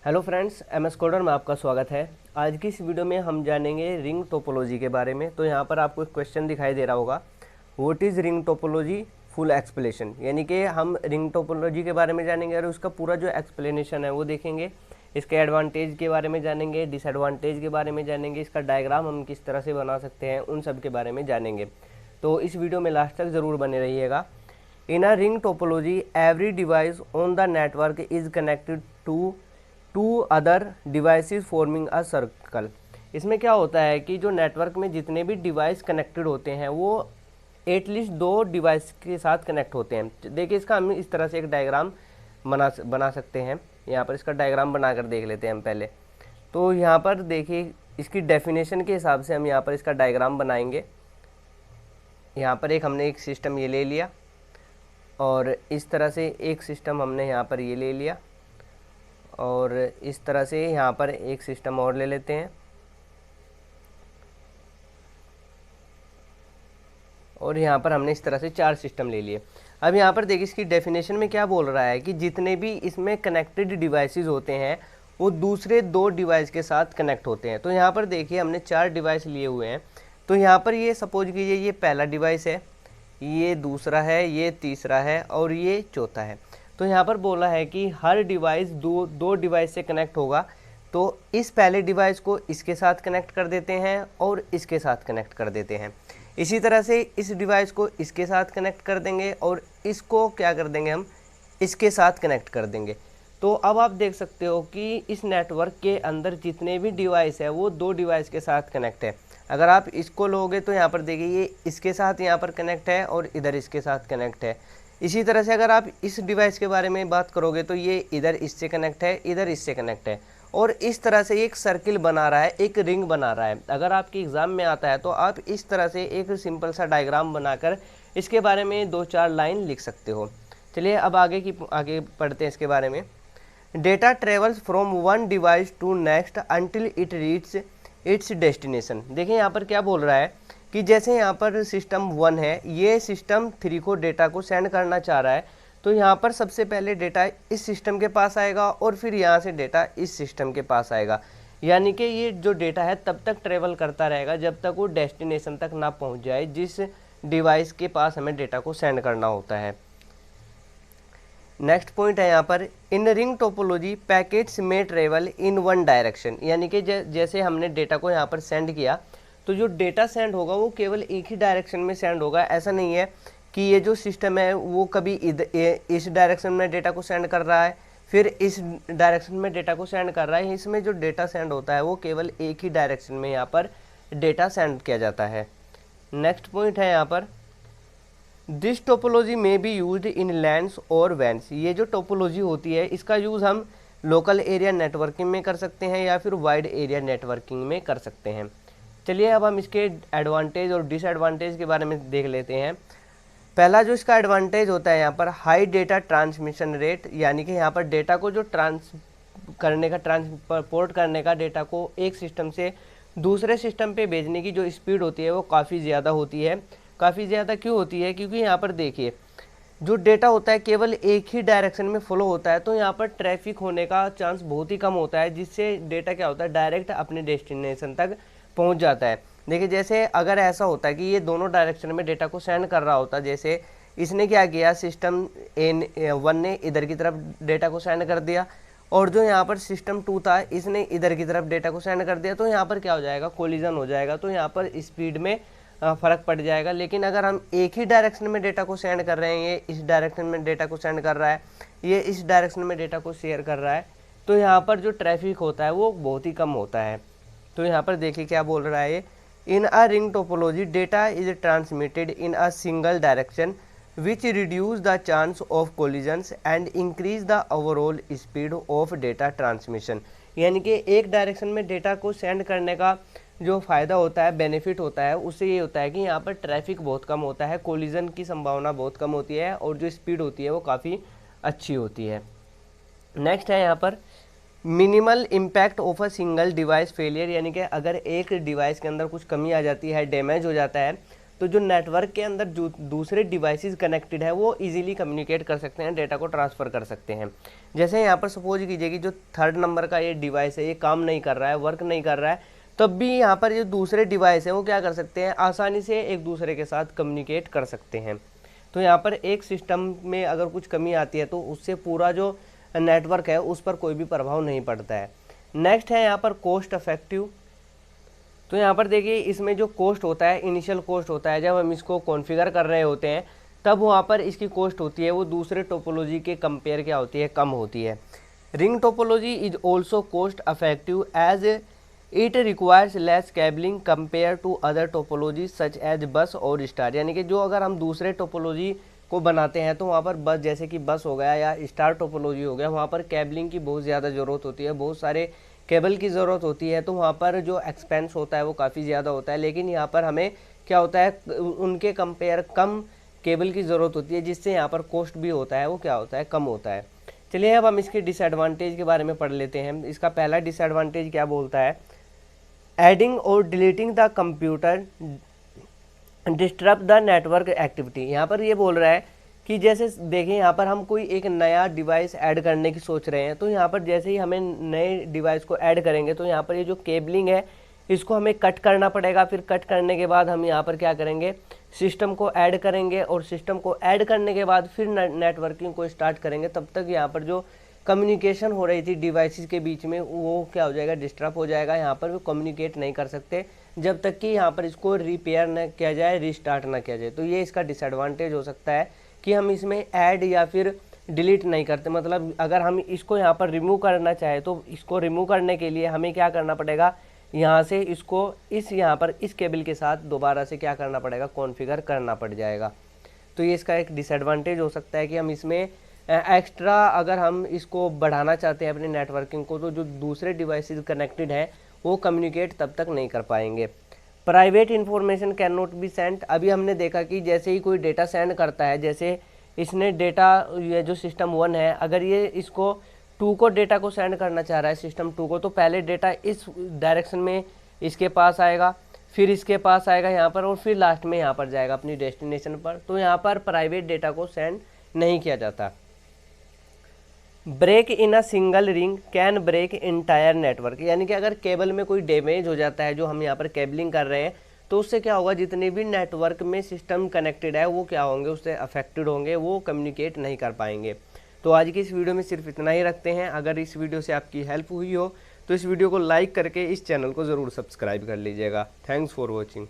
Hello friends, M S coder में आपका स्वागत है। आज की इस वीडियो में हम जानेंगे रिंग टोपोलॉजी के बारे में। तो यहाँ पर आपको एक क्वेश्चन दिखाई दे रहा होगा, what is ring topology full explanation, यानी कि हम रिंग टोपोलॉजी के बारे में जानेंगे और उसका पूरा जो एक्सप्लेनेशन है वो देखेंगे। इसके एडवांटेज के बारे में जानेंगे, डिसएडवांटेज के बारे में जानेंगे, इसका डायग्राम हम किस तरह से बना सकते हैं, उन सब के बारे में जानेंगे। तो इस वीडियो में लास्ट तक ज़रूर बने रहिएगा। In a ring topology every device on the network is connected to other devices forming a circle. इसमें क्या होता है कि जो नेटवर्क में जितने भी डिवाइस कनेक्टेड होते हैं वो एटलीस्ट दो डिवाइस के साथ कनेक्ट होते हैं। देखिए, इसका हम इस तरह से एक डायग्राम बना सकते हैं। यहाँ पर इसका डायग्राम बनाकर देख लेते हैं हम पहले। तो यहाँ पर देखिए, इसकी डेफिनेशन के हिसाब से हम यहाँ पर इसका डायग्राम बनाएंगे। यहाँ पर हमने एक सिस्टम ये ले लिया और इस तरह से एक सिस्टम हमने यहाँ पर ये ले लिया और इस तरह से यहाँ पर एक सिस्टम और ले लेते हैं और यहाँ पर हमने इस तरह से 4 सिस्टम ले लिए। अब यहाँ पर देखिए, इसकी डेफिनेशन में क्या बोल रहा है कि जितने भी इसमें कनेक्टेड डिवाइसेस होते हैं वो दूसरे 2 डिवाइस के साथ कनेक्ट होते हैं। तो यहाँ पर देखिए, हमने 4 डिवाइस लिए हुए हैं। तो यहाँ पर ये सपोज कीजिए ये पहला डिवाइस है, ये दूसरा है, ये तीसरा है और ये चौथा है। तो यहाँ पर बोला है कि हर डिवाइस दो डिवाइस से कनेक्ट होगा। तो इस पहले डिवाइस को इसके साथ कनेक्ट कर देते हैं और इसके साथ कनेक्ट कर देते हैं। इसी तरह से इस डिवाइस को इसके साथ कनेक्ट कर देंगे और इसको क्या कर देंगे, हम इसके साथ कनेक्ट कर देंगे। तो अब आप देख सकते हो कि इस नेटवर्क के अंदर जितने भी डिवाइस है वो 2 डिवाइस के साथ कनेक्ट है। अगर आप इसको लोगे तो यहाँ पर देखिए, ये इसके साथ यहाँ पर कनेक्ट है और इधर इसके साथ कनेक्ट है। इसी तरह से अगर आप इस डिवाइस के बारे में बात करोगे तो ये इधर इससे कनेक्ट है, इधर इससे कनेक्ट है और इस तरह से एक सर्किल बना रहा है, एक रिंग बना रहा है। अगर आपके एग्ज़ाम में आता है तो आप इस तरह से एक सिंपल सा डायग्राम बनाकर इसके बारे में 2-4 लाइन लिख सकते हो। चलिए अब आगे पढ़ते हैं इसके बारे में। Data travels from one device to next until it reach its destination. देखिए यहाँ पर क्या बोल रहा है कि जैसे यहाँ पर सिस्टम 1 है, ये सिस्टम 3 को डेटा को सेंड करना चाह रहा है। तो यहाँ पर सबसे पहले डेटा इस सिस्टम के पास आएगा और फिर यहाँ से डेटा इस सिस्टम के पास आएगा। यानी कि ये जो डेटा है तब तक ट्रेवल करता रहेगा जब तक वो डेस्टिनेशन तक ना पहुँच जाए जिस डिवाइस के पास हमें डेटा को सेंड करना होता है। नेक्स्ट पॉइंट है यहाँ पर, इन रिंग टोपोलॉजी पैकेट्स में ट्रेवल इन वन डायरेक्शन। यानी कि जैसे हमने डेटा को यहाँ पर सेंड किया तो जो डेटा सेंड होगा वो केवल एक ही डायरेक्शन में सेंड होगा। ऐसा नहीं है कि ये जो सिस्टम है वो कभी इस डायरेक्शन में डेटा को सेंड कर रहा है फिर इस डायरेक्शन में डेटा को सेंड कर रहा है। इसमें जो डेटा सेंड होता है वो केवल एक ही डायरेक्शन में यहाँ पर डेटा सेंड किया जाता है। नेक्स्ट पॉइंट है यहाँ पर, दिस टोपोलॉजी में बी यूज्ड इन लैंड्स और वैन्स। ये जो टोपोलॉजी होती है इसका यूज़ हम लोकल एरिया नेटवर्किंग में कर सकते हैं या फिर वाइड एरिया नेटवर्किंग में कर सकते हैं। चलिए अब हम इसके एडवांटेज और डिसएडवांटेज के बारे में देख लेते हैं। पहला जो इसका एडवांटेज होता है यहाँ पर, हाई डेटा ट्रांसमिशन रेट। यानी कि यहाँ पर डेटा को जो ट्रांसपोर्ट करने का डेटा को एक सिस्टम से दूसरे सिस्टम पे भेजने की जो स्पीड होती है वो काफ़ी ज़्यादा होती है। काफ़ी ज़्यादा क्यों होती है? क्योंकि यहाँ पर देखिए, जो डेटा होता है केवल एक ही डायरेक्शन में फ्लो होता है तो यहाँ पर ट्रैफिक होने का चांस बहुत ही कम होता है, जिससे डेटा क्या होता है डायरेक्ट अपने डेस्टिनेशन तक पहुँच जाता है। देखिए, जैसे अगर ऐसा होता है कि ये दोनों डायरेक्शन में डेटा को सेंड कर रहा होता, जैसे इसने क्या किया, सिस्टम 1 ने इधर की तरफ डेटा को सेंड कर दिया और जो यहाँ पर सिस्टम 2 था इसने इधर की तरफ डेटा को सेंड कर दिया, तो यहाँ पर क्या हो जाएगा, कोलिजन हो जाएगा। तो यहाँ पर स्पीड में फ़र्क पड़ जाएगा। लेकिन अगर हम एक ही डायरेक्शन में डेटा को सेंड कर रहे हैं, ये इस डायरेक्शन में डेटा को सेंड कर रहा है, ये इस डायरेक्शन में डेटा को शेयर कर रहा है, तो यहाँ पर जो ट्रैफिक होता है वो बहुत ही कम होता है। तो यहाँ पर देखिए क्या बोल रहा है, in a ring topology data is transmitted in a single direction which reduce the chance of collisions and increase the overall speed of data transmission. यानी कि एक डायरेक्शन में डेटा को सेंड करने का जो फ़ायदा होता है, बेनिफिट होता है, उससे ये होता है कि यहाँ पर ट्रैफिक बहुत कम होता है, कोलिजन की संभावना बहुत कम होती है और जो स्पीड होती है वो काफ़ी अच्छी होती है। नेक्स्ट है यहाँ पर, minimal impact of a single device failure. यानी कि अगर एक डिवाइस के अंदर कुछ कमी आ जाती है, डैमेज हो जाता है, तो जो नेटवर्क के अंदर जो दूसरे डिवाइसेस कनेक्टेड है वो इजीली कम्युनिकेट कर सकते हैं, डेटा को ट्रांसफ़र कर सकते हैं। जैसे यहाँ पर सपोज कीजिए कि जो 3rd नंबर का ये डिवाइस है ये काम नहीं कर रहा है, वर्क नहीं कर रहा है, तब भी यहाँ पर जो दूसरे डिवाइस हैं वो क्या कर सकते हैं, आसानी से एक दूसरे के साथ कम्युनिकेट कर सकते हैं। तो यहाँ पर एक सिस्टम में अगर कुछ कमी आती है तो उससे पूरा जो नेटवर्क है उस पर कोई भी प्रभाव नहीं पड़ता है। नेक्स्ट है यहाँ पर कॉस्ट इफेक्टिव। तो यहाँ पर देखिए इसमें जो कॉस्ट होता है, इनिशियल कॉस्ट होता है, जब हम इसको कॉन्फ़िगर कर रहे होते हैं तब वहाँ पर इसकी कॉस्ट होती है वो दूसरे टोपोलॉजी के कंपेयर क्या होती है, कम होती है। Ring topology is also cost effective as it requires less cabling compare to other topology such as bus और स्टार। यानी कि जो अगर हम दूसरे टोपोलॉजी को बनाते हैं तो वहाँ पर बस, जैसे कि बस हो गया या स्टार टोपोलॉजी हो गया, वहाँ पर केबलिंग की बहुत ज़्यादा ज़रूरत होती है, बहुत सारे केबल की ज़रूरत होती है, तो वहाँ पर जो एक्सपेंस होता है वो काफ़ी ज़्यादा होता है। लेकिन यहाँ पर हमें क्या होता है, उनके कंपेयर कम केबल की ज़रूरत होती है, जिससे यहाँ पर कॉस्ट भी होता है वो क्या होता है, कम होता है। चलिए अब हम इसके डिसएडवांटेज के बारे में पढ़ लेते हैं। इसका पहला डिसएडवांटेज क्या बोलता है, एडिंग और deleting the computer disturb the network activity. यहाँ पर ये बोल रहा है कि जैसे देखें यहाँ पर हम कोई एक नया डिवाइस ऐड करने की सोच रहे हैं, तो यहाँ पर जैसे ही हमें नए डिवाइस को ऐड करेंगे तो यहाँ पर ये जो केबलिंग है इसको हमें कट करना पड़ेगा। फिर कट करने के बाद हम यहाँ पर क्या करेंगे, सिस्टम को ऐड करेंगे, और सिस्टम को ऐड करने के बाद फिर नेटवर्किंग को स्टार्ट करेंगे। तब तक यहाँ पर जो कम्युनिकेशन हो रही थी डिवाइसेस के बीच में वो क्या हो जाएगा, डिस्टर्ब हो जाएगा। यहाँ पर वो कम्युनिकेट नहीं कर सकते जब तक कि यहाँ पर इसको रिपेयर न किया जाए, रीस्टार्ट ना किया जाए। तो ये इसका डिसएडवांटेज हो सकता है कि हम इसमें ऐड या फिर डिलीट नहीं करते। मतलब अगर हम इसको यहाँ पर रिमूव करना चाहे तो इसको रिमूव करने के लिए हमें क्या करना पड़ेगा, यहाँ से इसको यहाँ पर इस केबल के साथ दोबारा से क्या करना पड़ेगा, कॉन्फ़िगर करना पड़ जाएगा। तो ये इसका एक डिसएडवांटेज हो सकता है कि हम इसमें एक्स्ट्रा अगर हम इसको बढ़ाना चाहते हैं अपनी नेटवर्किंग को, तो जो दूसरे डिवाइसेस कनेक्टेड हैं वो कम्युनिकेट तब तक नहीं कर पाएंगे। Private information can not be send. अभी हमने देखा कि जैसे ही कोई डेटा सेंड करता है, जैसे इसने डेटा, ये जो सिस्टम 1 है, अगर ये इसको 2 को डेटा को सेंड करना चाह रहा है, सिस्टम 2 को, तो पहले डेटा इस डायरेक्शन में इसके पास आएगा, फिर इसके पास आएगा यहाँ पर, और फिर लास्ट में यहाँ पर जाएगा अपनी डेस्टिनेशन पर। तो यहाँ पर प्राइवेट डेटा को सेंड नहीं किया जाता। Break in a single ring can break entire network. यानी कि अगर केबल में कोई डैमेज हो जाता है, जो हम यहाँ पर केबलिंग कर रहे हैं, तो उससे क्या होगा, जितने भी नेटवर्क में सिस्टम कनेक्टेड है वो क्या होंगे, उससे अफेक्टेड होंगे, वो कम्युनिकेट नहीं कर पाएंगे। तो आज की इस वीडियो में सिर्फ इतना ही रखते हैं। अगर इस वीडियो से आपकी हेल्प हुई हो तो इस वीडियो को लाइक करके इस चैनल को ज़रूर सब्सक्राइब कर लीजिएगा। Thanks for watching.